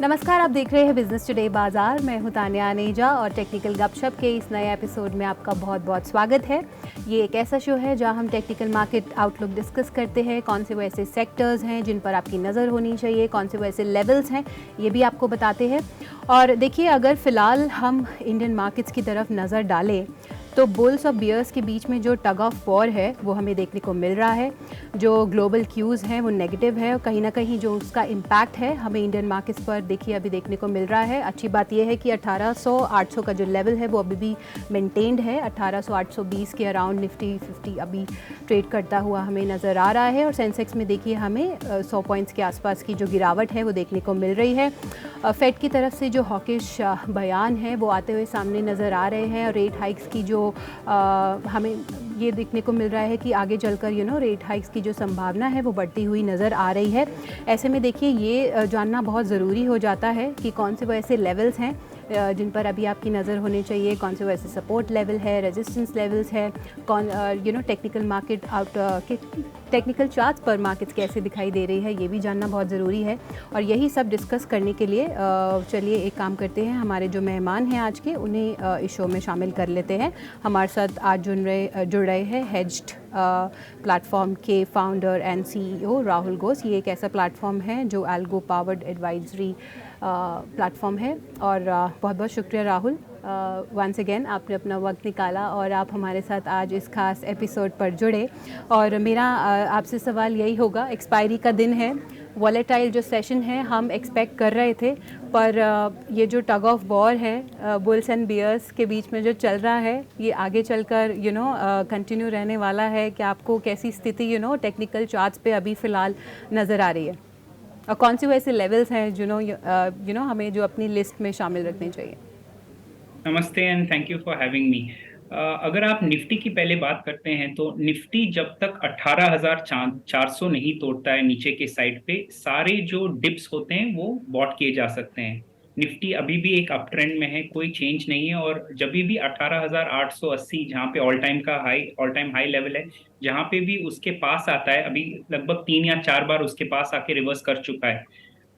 नमस्कार, आप देख रहे हैं बिजनेस टुडे बाजार। मैं हूं तान्या आनेजा और टेक्निकल गपशप के इस नए एपिसोड में आपका बहुत बहुत स्वागत है। ये एक ऐसा शो है जहां हम टेक्निकल मार्केट आउटलुक डिस्कस करते हैं, कौन से वो ऐसे सेक्टर्स हैं जिन पर आपकी नज़र होनी चाहिए, कौन से वो ऐसे लेवल्स हैं, ये भी आपको बताते हैं। और देखिए, अगर फ़िलहाल हम इंडियन मार्केट्स की तरफ नज़र डालें तो बुल्स और बियर्स के बीच में जो टग ऑफ वॉर है वो हमें देखने को मिल रहा है। जो ग्लोबल क्यूज़ हैं वो नेगेटिव है और कहीं ना कहीं जो उसका इम्पैक्ट है हमें इंडियन मार्केट्स पर देखिए अभी देखने को मिल रहा है। अच्छी बात यह है कि 1800-800 का जो लेवल है वो अभी भी मेंटेन्ड है। 1800-820 के अराउंड निफ्टी 50 अभी ट्रेड करता हुआ हमें नज़र आ रहा है और सेंसेक्स में देखिए हमें 100 पॉइंट्स के आसपास की जो गिरावट है वो देखने को मिल रही है। फेड की तरफ से जो हॉकिश बयान है वो आते हुए सामने नज़र आ रहे हैं और रेट हाइक्स की जो हमें ये देखने को मिल रहा है कि आगे चलकर रेट हाइक्स की जो संभावना है वो बढ़ती हुई नज़र आ रही है। ऐसे में देखिए ये जानना बहुत ज़रूरी हो जाता है कि कौन से वो ऐसे लेवल्स हैं जिन पर अभी आपकी नज़र होनी चाहिए, कौन से वो ऐसे सपोर्ट लेवल है, रेजिस्टेंस लेवल्स है, कौन टेक्निकल मार्केट आउट के टेक्निकल चार्ट्स पर मार्केट्स कैसे दिखाई दे रही है, ये भी जानना बहुत ज़रूरी है। और यही सब डिस्कस करने के लिए चलिए एक काम करते हैं, हमारे जो मेहमान हैं आज के उन्हें इस शो में शामिल कर लेते हैं। हमारे साथ आज जुड़ रहे हैं हेज्ड प्लेटफॉर्म के founder and CEO Rahul Ghosh. ये एक ऐसा प्लेटफॉर्म है जो एल्गो पावर्ड एडवाइजरी प्लेटफॉर्म है और बहुत बहुत शुक्रिया राहुल, वंस अगेन आपने अपना वक्त निकाला और आप हमारे साथ आज इस खास एपिसोड पर जुड़े। और मेरा आपसे सवाल यही होगा, एक्सपायरी का दिन है, वॉलेटाइल जो सेशन है हम एक्सपेक्ट कर रहे थे, पर ये जो टग ऑफ वॉर है बुल्स एंड बियर्स के बीच में जो चल रहा है ये आगे चलकर कंटिन्यू रहने वाला है कि आपको कैसी स्थिति टेक्निकल चार्ट्स पे अभी फ़िलहाल नज़र आ रही है और कौन से वैसे लेवल्स हैं हमें जो अपनी लिस्ट में शामिल रखने चाहिए? नमस्ते and thank you for having me. अगर आप निफ्टी की पहले बात करते हैं तो निफ्टी जब तक 18,400 नहीं तोड़ता है नीचे के साइड पे, सारे जो डिप्स होते हैं वो बॉट किए जा सकते हैं। निफ्टी अभी भी एक अप ट्रेंड में है, कोई चेंज नहीं है। और जब भी 18,880 जहाँ पे ऑल टाइम हाई लेवल है, जहाँ पे भी उसके पास आता है, अभी लगभग 3 या 4 बार उसके पास आके रिवर्स कर चुका है।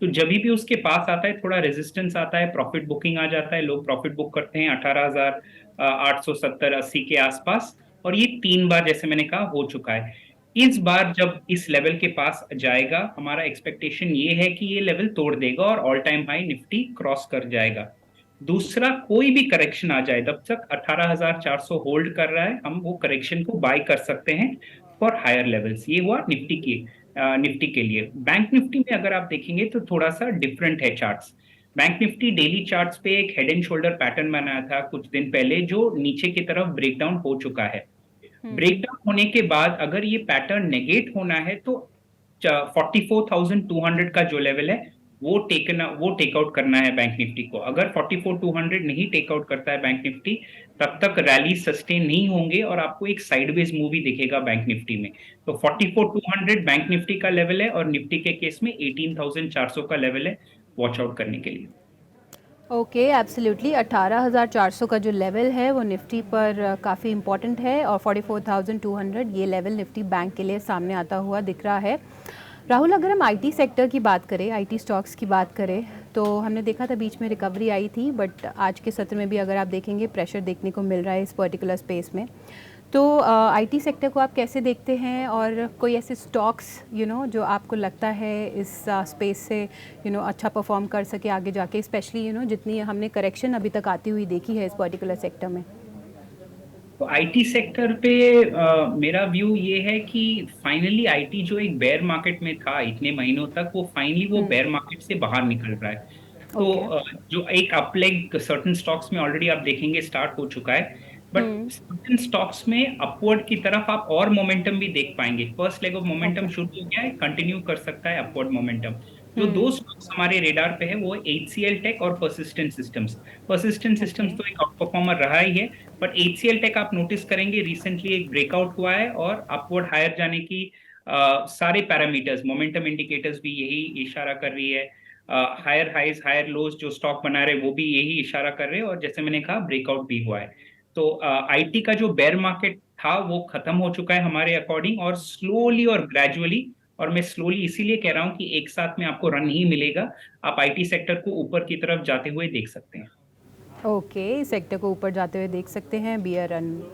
तो जब भी उसके पास आता है थोड़ा रेजिस्टेंस आता है, प्रॉफिट बुकिंग आ जाता है, लोग प्रॉफिट बुक करते हैं 18,870-80 के आसपास। और ये 3 बार जैसे मैंने कहा हो चुका है। इस बार जब इस लेवल के पास जाएगा, हमारा एक्सपेक्टेशन ये है कि ये लेवल तोड़ देगा और all time high Nifty cross कर जाएगा। दूसरा, कोई भी करेक्शन आ जाए, तब तक 18,400 होल्ड कर रहा है, हम वो करेक्शन को बाय कर सकते हैं फॉर हायर लेवल्स। ये हुआ निफ्टी के लिए। बैंक निफ्टी में अगर आप देखेंगे तो थोड़ा सा डिफरेंट है charts. Bank Nifty daily charts पे एक हेड एंड शोल्डर पैटर्न बनाया था कुछ दिन पहले, जो नीचे की तरफ ब्रेकडाउन हो चुका है। ब्रेकडाउन होने के बाद अगर ये पैटर्न नेगेट होना है तो 44,200 का जो लेवल है वो टेक आउट करना है बैंक निफ्टी को। अगर 44,200 नहीं टेक आउट करता है बैंक निफ्टी, तब तक रैली सस्टेन नहीं होंगे और आपको एक साइडवेज मूवी दिखेगा बैंक निफ्टी में। तो 44,200 बैंक निफ्टी का लेवल है और निफ्टी के केस में 18,400 का लेवल है, वॉच आउट करने के लिए। ओके, एब्सोल्युटली 18,400 का जो लेवल है वो निफ्टी पर काफ़ी इंपॉर्टेंट है और 44,200 ये लेवल निफ्टी बैंक के लिए सामने आता हुआ दिख रहा है। राहुल, अगर हम आईटी सेक्टर की बात करें, आईटी स्टॉक्स की बात करें, तो हमने देखा था बीच में रिकवरी आई थी, बट आज के सत्र में भी अगर आप देखेंगे प्रेशर देखने को मिल रहा है इस पर्टिकुलर स्पेस में। तो आईटी सेक्टर को आप कैसे देखते हैं और कोई ऐसे स्टॉक्स जो आपको लगता है इस स्पेस से अच्छा परफॉर्म कर सके आगे जाके, स्पेशली जितनी हमने करेक्शन अभी तक आती हुई देखी है इस पर्टिकुलर सेक्टर में? तो आईटी सेक्टर पे मेरा व्यू ये है कि फाइनली आईटी जो एक बेयर मार्केट में था इतने महीनों तक, वो फाइनली वो बेयर मार्केट से बाहर निकल रहा है। तो ओके। जो एक अपलेग सर्टेन स्टॉक्स में ऑलरेडी आप देखेंगे स्टार्ट हो चुका है, बट सर्टेन स्टॉक्स में अपवर्ड की तरफ आप और मोमेंटम भी देख पाएंगे। First leg of momentum okay. शुरू हो गया है, कंटिन्यू कर सकता है अपवर्ड मोमेंटम। जो दो स्टॉक्स हमारे रेडार पे है वो एचसीएल टेक और persistent systems. Persistent systems okay. तो एक आउट परफॉर्मर रहा ही है, बट एचसीएल टेक आप नोटिस करेंगे रिसेंटली एक ब्रेकआउट हुआ है और अपवर्ड हायर जाने की सारे पैरामीटर्स, मोमेंटम इंडिकेटर्स भी यही इशारा कर रही है। हायर हाइज हायर लोज जो स्टॉक बना रहे वो भी यही इशारा कर रहे हैं, और जैसे मैंने कहा ब्रेकआउट भी हुआ है। तो आईटी का जो बेयर मार्केट था वो खत्म हो चुका है हमारे अकॉर्डिंग, और स्लोली और ग्रेजुअली और मैं स्लोली इसीलिए कह रहा हूँ कि एक साथ में आपको रन नहीं मिलेगा, आप आईटी सेक्टर को ऊपर की तरफ जाते हुए देख सकते हैं। ओके, इस सेक्टर को ऊपर जाते हुए देख सकते हैं।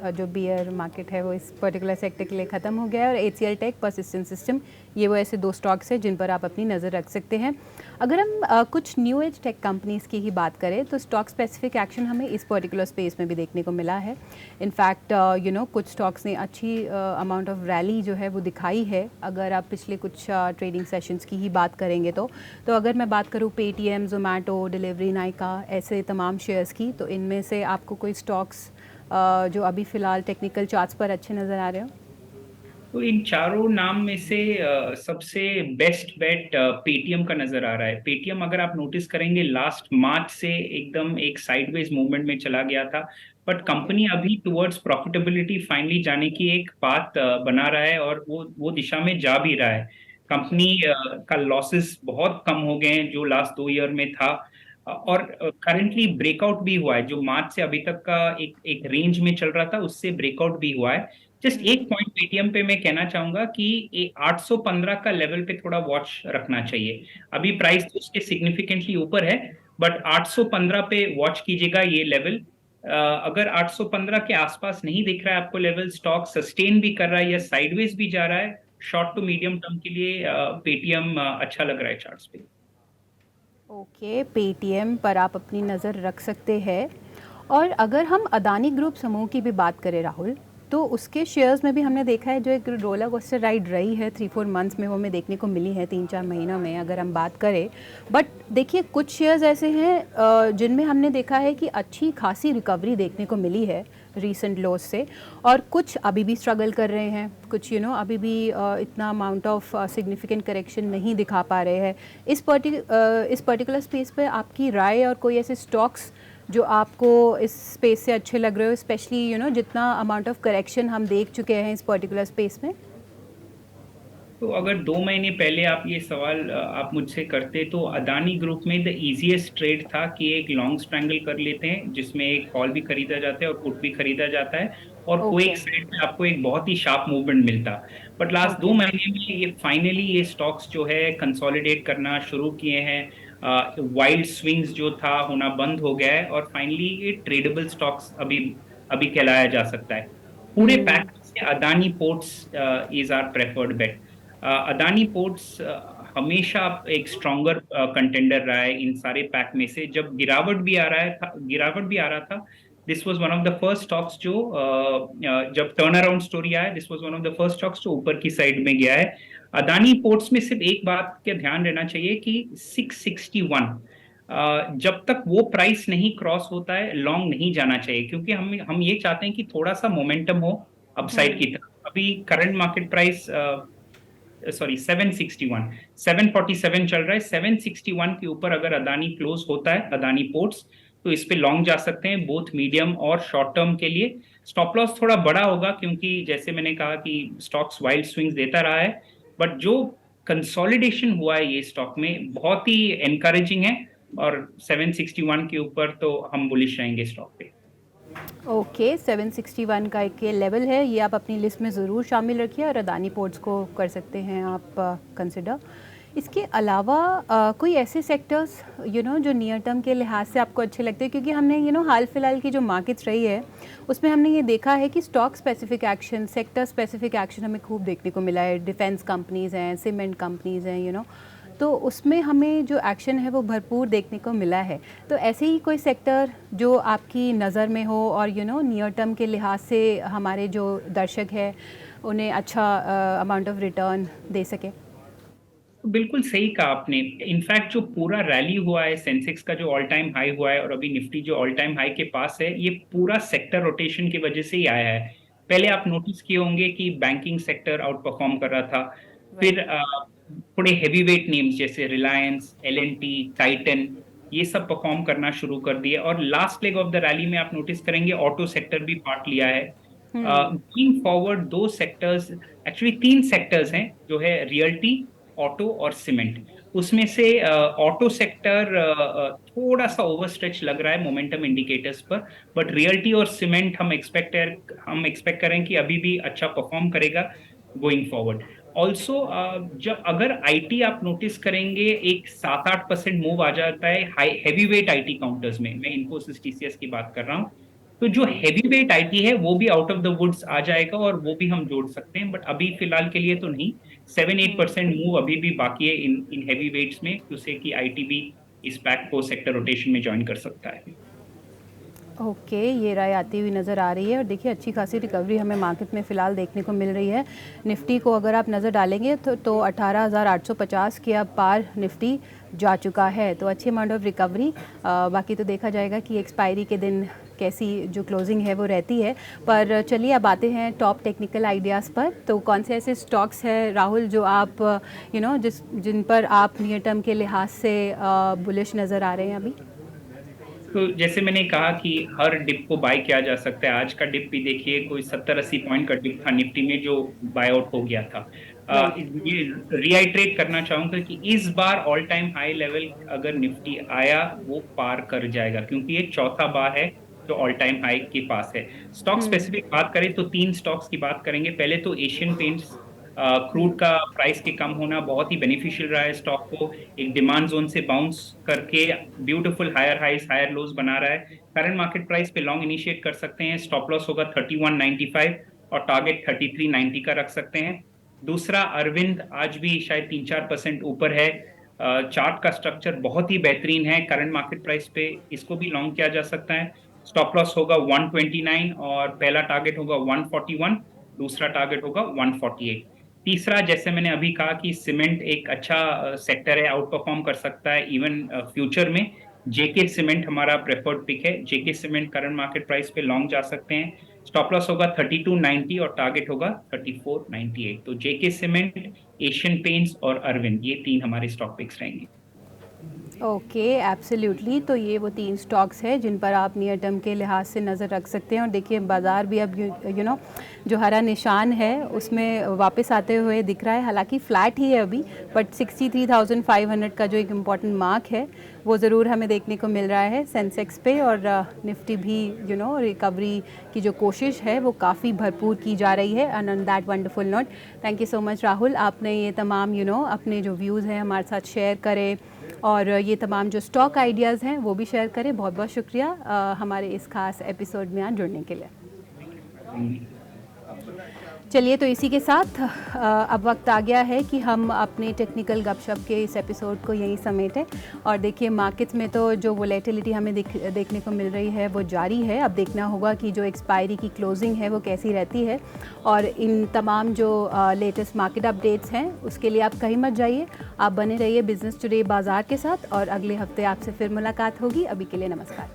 जो बियर मार्केट है वो इस पर्टिकुलर सेक्टर के लिए ख़त्म हो गया है, और एचसीएल टेक, पर्सिस्टेंट सिस्टम, ये वो ऐसे दो स्टॉक्स हैं जिन पर आप अपनी नज़र रख सकते हैं। अगर हम कुछ न्यू एज टेक कंपनीज़ की ही बात करें तो स्टॉक स्पेसिफिक एक्शन हमें इस पर्टिकुलर स्पेस में भी देखने को मिला है। इनफैक्ट कुछ स्टॉक्स ने अच्छी अमाउंट ऑफ रैली जो है वो दिखाई है, अगर आप पिछले कुछ ट्रेडिंग सेशंस की ही बात करेंगे तो अगर मैं बात करूँ पेटीएम, जोमेटो, डिलीवरी, नाइका, ऐसे तमाम शेयर्स की, तो इनमें से आपको कोई स्टॉक्स जो अभी फ़िलहाल टेक्निकल चार्ट्स पर अच्छे नज़र आ रहे हो? तो इन चारों नाम में से सबसे बेस्ट बेट पेटीएम का नजर आ रहा है। पेटीएम अगर आप नोटिस करेंगे लास्ट मार्च से एकदम एक साइडवेज मूवमेंट में चला गया था, बट कंपनी अभी टुवर्ड्स प्रॉफिटेबिलिटी फाइनली जाने की एक बात बना रहा है, और वो दिशा में जा भी रहा है। कंपनी का लॉसेस बहुत कम हो गए हैं जो लास्ट 2 ईयर में था, और करंटली ब्रेकआउट भी हुआ है। जो मार्च से अभी तक का एक एक रेंज में चल रहा था उससे ब्रेकआउट भी हुआ है। जस्ट एक पॉइंट पेटीएम पे मैं कहना चाहूंगा कि 815 का लेवल पे थोड़ा वॉच रखना चाहिए। अभी प्राइस तो उसके सिग्निफिकेंटली ऊपर है, बट 815 पे वॉच कीजिएगा ये लेवल। अगर 815 के आसपास नहीं दिख रहा है आपको लेवल, स्टॉक सस्टेन भी कर रहा है या साइडवेज भी जा रहा है, शॉर्ट टू मीडियम टर्म के लिए पेटीएम अच्छा लग रहा है चार्ट्स पे। ओके, पेटीएम पर आप अपनी नज़र रख सकते हैं। और अगर हम अदानी ग्रुप समूह की भी बात करें राहुल, तो उसके शेयर्स में भी हमने देखा है जो एक रोलर कोस्टर राइड रही है 3-4 मंथ्स में, वो हमें देखने को मिली है 3-4 महीनों में अगर हम बात करें। बट देखिए कुछ शेयर्स ऐसे हैं जिनमें हमने देखा है कि अच्छी खासी रिकवरी देखने को मिली है रीसेंट लोज से, और कुछ अभी भी स्ट्रगल कर रहे हैं, कुछ अभी भी इतना अमाउंट ऑफ सिग्निफिकेंट करेक्शन नहीं दिखा पा रहे हैं। इस पर्टिकुलर स्पेस पे आपकी राय, और कोई ऐसे स्टॉक्स जो आपको इस स्पेस से अच्छे लग रहे हो, स्पेशली जितना अमाउंट ऑफ करेक्शन हम देख चुके हैं इस पर्टिकुलर स्पेस में? तो अगर 2 महीने पहले आप ये सवाल आप मुझसे करते, तो अदानी ग्रुप में द इजीएस्ट ट्रेड था कि एक लॉन्ग स्ट्रैंगल कर लेते हैं जिसमें एक कॉल भी खरीदा जाता है और पुट भी खरीदा जाता है, और कोई ओके। एक साइड पे आपको एक बहुत ही शार्प मूवमेंट मिलता। बट लास्ट दो ओके। महीने में ये फाइनली ये स्टॉक्स जो है कंसोलिडेट करना शुरू किए हैं। वाइल्ड स्विंग्स जो था होना बंद हो गया है, और फाइनली ये ट्रेडेबल स्टॉक्स अभी अभी कहलाया जा सकता है। पूरे पैक से Adani Ports is our preferred bet. Adani Ports हमेशा एक स्ट्रॉन्गर कंटेंडर रहा है इन सारे पैक में से। जब गिरावट भी आ रहा था, this was one of the first stocks जो जब टर्न अराउंड स्टोरी आया, this was one of the first stocks जो ऊपर की साइड में गया है। अदानी पोर्ट्स में सिर्फ एक बात का ध्यान रहना चाहिए कि 661 जब तक वो प्राइस नहीं क्रॉस होता है लॉन्ग नहीं जाना चाहिए, क्योंकि हम ये चाहते हैं कि थोड़ा सा मोमेंटम हो अपसाइड की तरफ। अभी करंट मार्केट प्राइस 761 747 चल रहा है। 761 के ऊपर अगर अदानी क्लोज होता है, अदानी पोर्ट्स, तो इस पे लॉन्ग जा सकते हैं बोथ मीडियम और शॉर्ट टर्म के लिए। स्टॉप लॉस थोड़ा बड़ा होगा क्योंकि जैसे मैंने कहा कि स्टॉक्स वाइल्ड स्विंग्स देता रहा है, बट जो कंसोलिडेशन हुआ है ये स्टॉक में बहुत ही एनकरेजिंग है, और 761 के ऊपर तो हम बुलिश रहेंगे स्टॉक पे। ओके, 761 का एक ये लेवल है, ये आप अपनी लिस्ट में ज़रूर शामिल रखिए, और अदानी पोर्ट्स को कर सकते हैं आप कंसिडर। इसके अलावा कोई ऐसे सेक्टर्स जो नियर टर्म के लिहाज से आपको अच्छे लगते हैं, क्योंकि हमने हाल फिलहाल की जो मार्केट्स रही है उसमें हमने ये देखा है कि stock specific action, sector specific action हमें खूब देखने को मिला है। डिफेंस कंपनीज़ हैं, सीमेंट कंपनीज़ हैं, तो उसमें हमें जो एक्शन है वो भरपूर देखने को मिला है। तो ऐसे ही कोई सेक्टर जो आपकी नज़र में हो और नियर टर्म के लिहाज से हमारे जो दर्शक हैं उन्हें अच्छा अमाउंट ऑफ रिटर्न दे सके? तो बिल्कुल सही कहा आपने। इनफैक्ट जो पूरा रैली हुआ है सेंसेक्स का, जो ऑल टाइम हाई हुआ है, और अभी निफ्टी जो ऑल टाइम हाई के पास है, ये पूरा सेक्टर रोटेशन की वजह से ही आया है। पहले आप नोटिस किए होंगे कि बैंकिंग सेक्टर आउट परफॉर्म कर रहा था, फिर थोड़े हेवी वेट नेम्स जैसे रिलायंस, एल&टी, टाइटन, ये सब परफॉर्म करना शुरू कर दिए, और last leg of the rally में आप नोटिस करेंगे ऑटो सेक्टर भी पार्ट लिया है। गोइंग फॉरवर्ड दो सेक्टर्स, एक्चुअली तीन सेक्टर्स हैं जो है रियल्टी, ऑटो और सीमेंट। उसमें से ऑटो सेक्टर थोड़ा सा ओवरस्ट्रेच लग रहा है मोमेंटम इंडिकेटर्स पर, बट रियल्टी और सीमेंट हम एक्सपेक्ट करें कि अभी भी अच्छा परफॉर्म करेगा गोइंग फॉरवर्ड। ऑल्सो जब अगर आईटी आप नोटिस करेंगे एक 7-8% मूव आ जाता है high heavy weight IT counters में, मैं इन्फोसिस टीसीएस की बात कर रहा हूँ। तो जो हैवी वेट आईटी है वो भी आउट ऑफ द वुड्स आ जाएगा और वो भी हम जोड़ सकते हैं, बट अभी फिलहाल के लिए तो नहीं। 7-8% मूव अभी भी बाकी है इन हैवी वेट्स में, जिससे कि आईटी भी इस पैक को सेक्टर रोटेशन में ज्वाइन कर सकता है। ओके, ये राय आती हुई नज़र आ रही है और देखिए अच्छी खासी रिकवरी हमें मार्केट में फ़िलहाल देखने को मिल रही है। निफ्टी को अगर आप नज़र डालेंगे तो 18,850 के अब पार निफ्टी जा चुका है, तो अच्छी अमाउंट ऑफ रिकवरी। बाकी तो देखा जाएगा कि एक्सपायरी के दिन कैसी जो क्लोजिंग है वो रहती है। पर चलिए अब आते हैं टॉप टेक्निकल आइडियाज़ पर। तो कौन से ऐसे स्टॉक्स हैं राहुल जो आप जिन पर आप नियर टर्म के लिहाज से बुलिश नज़र आ रहे हैं अभी? तो जैसे मैंने कहा कि हर डिप को बाय किया जा सकता है। आज का डिप भी देखिए कोई 70-80 पॉइंट का डिप था निफ्टी में जो बाय आउट हो गया था। ये रिआइट्रेट करना चाहूंगा कि इस बार ऑल टाइम हाई लेवल अगर निफ्टी आया वो पार कर जाएगा, क्योंकि ये चौथा बार है जो ऑल टाइम हाई के पास है। स्टॉक स्पेसिफिक बात करें तो 3 स्टॉक्स की बात करेंगे। पहले तो एशियन पेंट्स, क्रूड का प्राइस के कम होना बहुत ही बेनिफिशियल रहा है स्टॉक को, एक डिमांड जोन से बाउंस करके beautiful higher highs higher lows बना रहा है। करंट मार्केट प्राइस पे लॉन्ग इनिशिएट कर सकते हैं। स्टॉप लॉस होगा 31.95 और टारगेट 33.90 का रख सकते हैं। दूसरा अरविंद आज भी शायद 3-4% ऊपर है। चार्ट का स्ट्रक्चर बहुत ही बेहतरीन है। करंट मार्केट प्राइस पे इसको भी लॉन्ग किया जा सकता है। स्टॉप लॉस होगा 129 और पहला टारगेट होगा 141, दूसरा टारगेट होगा 148। तीसरा, जैसे मैंने अभी कहा कि सीमेंट एक अच्छा सेक्टर है, आउट परफॉर्म कर सकता है इवन फ्यूचर में। जेके सीमेंट हमारा प्रेफर्ड पिक है। जेके सीमेंट करंट मार्केट प्राइस पे लॉन्ग जा सकते हैं। स्टॉप लॉस होगा 32.90 और टारगेट होगा 34.98। तो जेके सीमेंट, एशियन पेंट्स और अरविंद, ये 3 हमारे स्टॉक पिक्स रहेंगे। Okay, absolutely. तो ये वो 3 स्टॉक्स हैं जिन पर आप नियर टर्म के लिहाज से नज़र रख सकते हैं। और देखिए बाज़ार भी अब जो हरा निशान है उसमें वापस आते हुए दिख रहा है। हालांकि फ़्लैट ही है अभी, बट 63,500 का जो एक इम्पॉर्टेंट मार्क है वो ज़रूर हमें देखने को मिल रहा है सेंसेक्स पे। और निफ्टी भी रिकवरी की जो कोशिश है वो काफ़ी भरपूर की जा रही है। And on that wonderful note, thank you so much Rahul, आपने ये तमाम अपने जो व्यूज़ हैं हमारे साथ शेयर करें और ये तमाम जो स्टॉक आइडियाज़ हैं वो भी शेयर करें। बहुत बहुत शुक्रिया हमारे इस खास एपिसोड में आज जुड़ने के लिए। चलिए, तो इसी के साथ अब वक्त आ गया है कि हम अपने टेक्निकल गपशप के इस एपिसोड को यहीं समेटें। और देखिए मार्केट्स में तो जो वोलेटिलिटी हमें देखने को मिल रही है वो जारी है। अब देखना होगा कि जो एक्सपायरी की क्लोजिंग है वो कैसी रहती है। और इन तमाम जो लेटेस्ट मार्केट अपडेट्स हैं उसके लिए आप कहीं मत जाइए, आप बने रहिए बिजनेस टुडे बाज़ार के साथ। और अगले हफ्ते आपसे फिर मुलाकात होगी। अभी के लिए नमस्कार।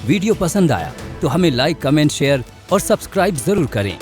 वीडियो पसंद आया तो हमें लाइक, कमेंट, शेयर और सब्सक्राइब जरूर करें।